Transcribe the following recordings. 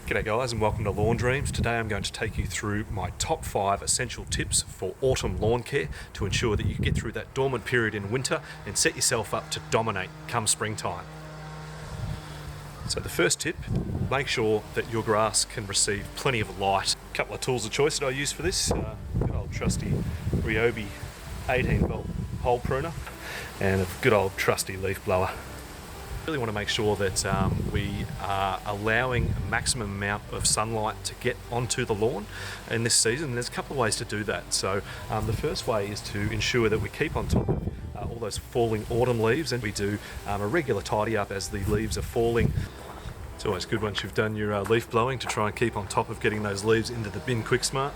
G'day guys and welcome to Lawn Dreams. Today I'm going to take you through my top 5 essential tips for autumn lawn care to ensure that you get through that dormant period in winter and set yourself up to dominate come springtime. So the first tip, make sure that your grass can receive plenty of light. A couple of tools of choice that I use for this, good old trusty Ryobi 18 volt hole pruner and a good old trusty leaf blower. Really want to make sure that we are allowing a maximum amount of sunlight to get onto the lawn in this season. There's a couple of ways to do that. So the first way is to ensure that we keep on top of all those falling autumn leaves, and we do a regular tidy up as the leaves are falling. It's always good once you've done your leaf blowing to try and keep on top of getting those leaves into the bin quick smart.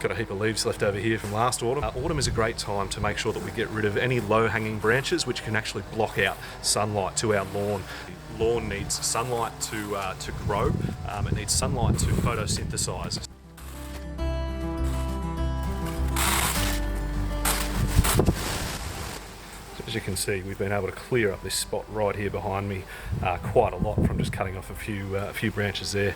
Got a heap of leaves left over here from last autumn. Autumn is a great time to make sure that we get rid of any low-hanging branches which can actually block out sunlight to our lawn. The lawn needs sunlight to grow. It needs sunlight to photosynthesize. So as you can see, we've been able to clear up this spot right here behind me quite a lot from just cutting off a few branches there.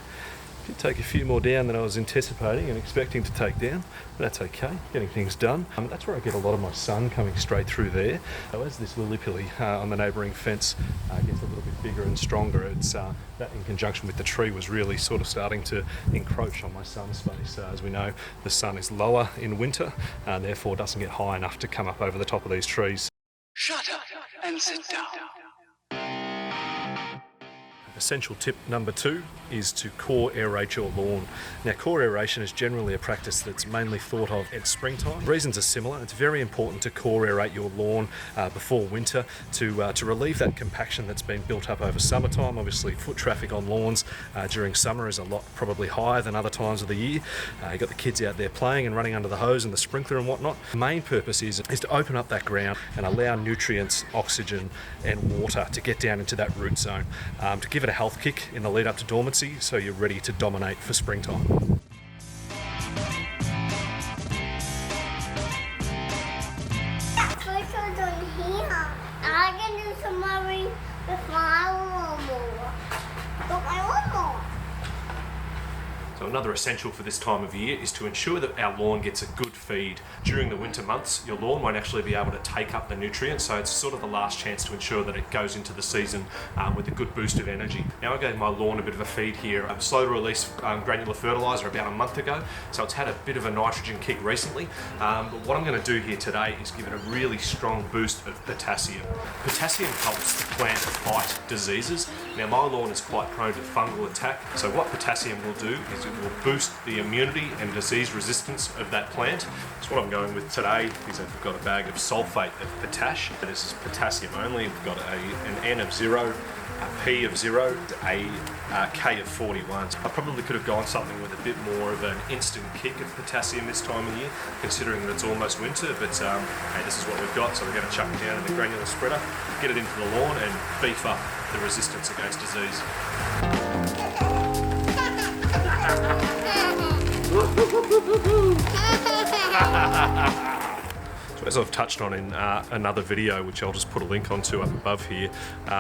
Did take a few more down than I was anticipating and expecting to take down, but that's okay, getting things done. That's where I get a lot of my sun coming straight through there. So as this lily-pilly on the neighbouring fence gets a little bit bigger and stronger, it's that in conjunction with the tree was really sort of starting to encroach on my sun space. As we know, the sun is lower in winter and therefore doesn't get high enough to come up over the top of these trees. Shut up and sit down. Essential tip number 2 is to core aerate your lawn. Now, core aeration is generally a practice that's mainly thought of at springtime. Reasons are similar. It's very important to core aerate your lawn before winter to relieve that compaction that's been built up over summertime. Obviously, foot traffic on lawns during summer is a lot probably higher than other times of the year. You've got the kids out there playing and running under the hose and the sprinkler and whatnot. The main purpose is to open up that ground and allow nutrients, oxygen and water to get down into that root zone, to give it a health kick in the lead up to dormancy so you're ready to dominate for springtime. First one's on here. I can do some mowing with my lawnmower. But my lawnmower. So another essential for this time of year is to ensure that our lawn gets a good feed. During the winter months, your lawn won't actually be able to take up the nutrients, so it's sort of the last chance to ensure that it goes into the season with a good boost of energy. Now, I gave my lawn a bit of a feed here, slow to release granular fertilizer about a month ago, so it's had a bit of a nitrogen kick recently. But what I'm going to do here today is give it a really strong boost of potassium. Potassium helps the plant fight diseases. Now, my lawn is quite prone to fungal attack, so what potassium will do is it will boost the immunity and disease resistance of that plant. So what I'm going with today is I've got a bag of sulfate of potash. This is potassium only. We've got an N of 0, a P of 0, a K of 41. So I probably could have gone something with a bit more of an instant kick of potassium this time of year, considering that it's almost winter, but hey, this is what we've got, so we're going to chuck it down in the granular spreader, get it into the lawn and beef up the resistance against disease. So as I've touched on in another video, which I'll just put a link onto up above here,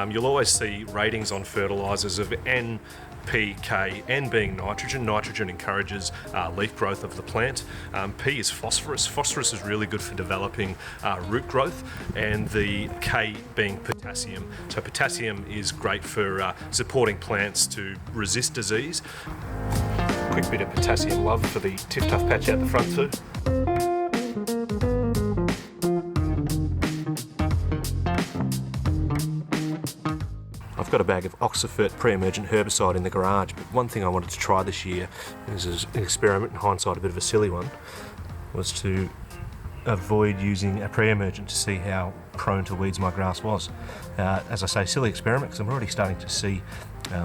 you'll always see ratings on fertilisers of N, P, K, N being nitrogen. Nitrogen encourages leaf growth of the plant. P is phosphorus. Phosphorus is really good for developing root growth, and the K being potassium. So potassium is great for supporting plants to resist disease. Quick bit of potassium love for the tip-tough patch out the front too. I've got a bag of Oxifert pre-emergent herbicide in the garage, but one thing I wanted to try this year, and this is an experiment, in hindsight a bit of a silly one, was to avoid using a pre-emergent to see how prone to weeds my grass was. As I say, silly experiment because I'm already starting to see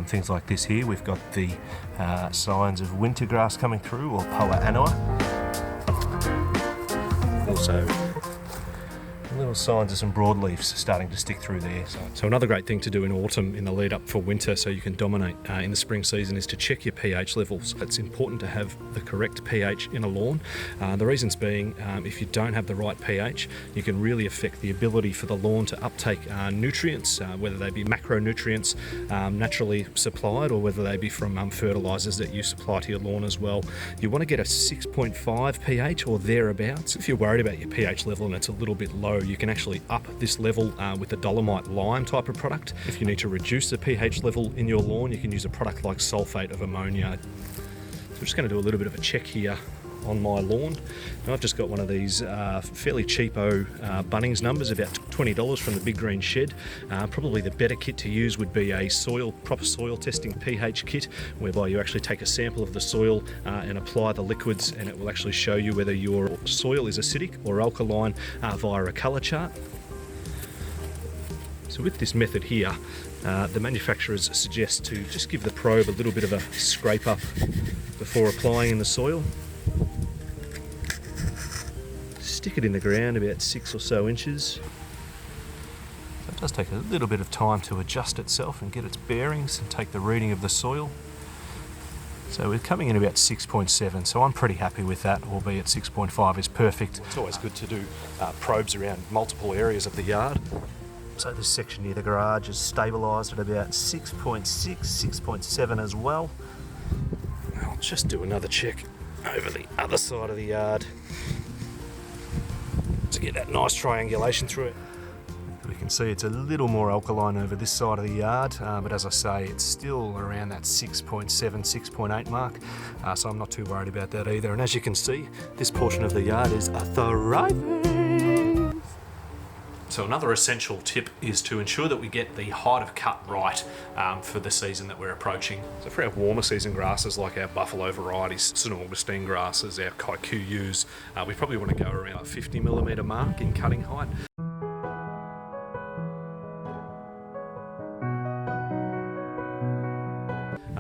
things like this here. We've got the signs of winter grass coming through, or Poa annua. Also, a little little signs of some broadleafs starting to stick through there. So another great thing to do in autumn in the lead up for winter so you can dominate in the spring season is to check your pH levels. It's important to have the correct pH in a lawn. The reasons being, if you don't have the right pH, you can really affect the ability for the lawn to uptake nutrients, whether they be macronutrients naturally supplied or whether they be from fertilizers that you supply to your lawn as well. You want to get a 6.5 pH or thereabouts. If you're worried about your pH level and it's a little bit low, you can actually up this level with the dolomite lime type of product. If you need to reduce the pH level in your lawn, you can use a product like sulfate of ammonia. So I'm just going to do a little bit of a check here on my lawn. Now I've just got one of these fairly cheapo Bunnings numbers, about $20 from the Big Green Shed. Probably the better kit to use would be a proper soil testing pH kit, whereby you actually take a sample of the soil and apply the liquids, and it will actually show you whether your soil is acidic or alkaline via a colour chart. So with this method here, the manufacturers suggest to just give the probe a little bit of a scrape up before applying in the soil. Stick it in the ground about 6 or so inches. So it does take a little bit of time to adjust itself and get its bearings and take the reading of the soil. So we're coming in about 6.7, so I'm pretty happy with that, albeit 6.5 is perfect. It's always good to do probes around multiple areas of the yard. So this section near the garage is stabilised at about 6.6, 6.7 as well. I'll just do another check over the other side of the yard to get that nice triangulation through it. We can see it's a little more alkaline over this side of the yard, but as I say, it's still around that 6.7, 6.8 mark, so I'm not too worried about that either. And as you can see, this portion of the yard is thriving. So another essential tip is to ensure that we get the height of cut right for the season that we're approaching. So for our warmer season grasses like our buffalo varieties, St Augustine grasses, our kikuus, we probably want to go around a 50mm mark in cutting height.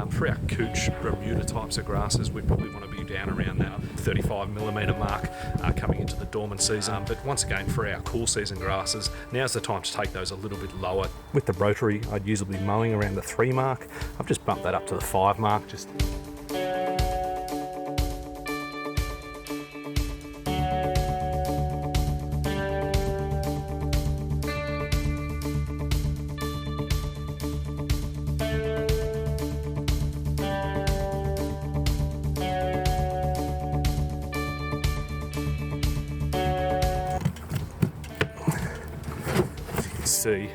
For our couch Bermuda types of grasses, we probably want to be down around that 35mm mark coming into the dormant season. But once again, for our cool season grasses, now's the time to take those a little bit lower. With the rotary, I'd usually be mowing around the 3 mark. I've just bumped that up to the 5 mark. See,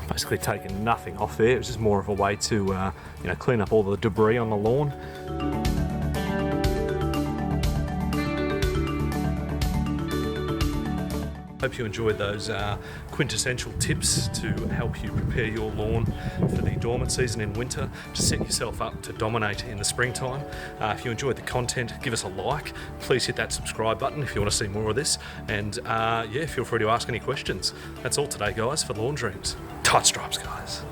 basically taking nothing off there. It was just more of a way to clean up all the debris on the lawn. Hope you enjoyed those quintessential tips to help you prepare your lawn for the dormant season in winter, to set yourself up to dominate in the springtime. If you enjoyed the content, give us a like. Please hit that subscribe button if you want to see more of this. And yeah, feel free to ask any questions. That's all today, guys, for Lawn Dreams. Tight stripes, guys.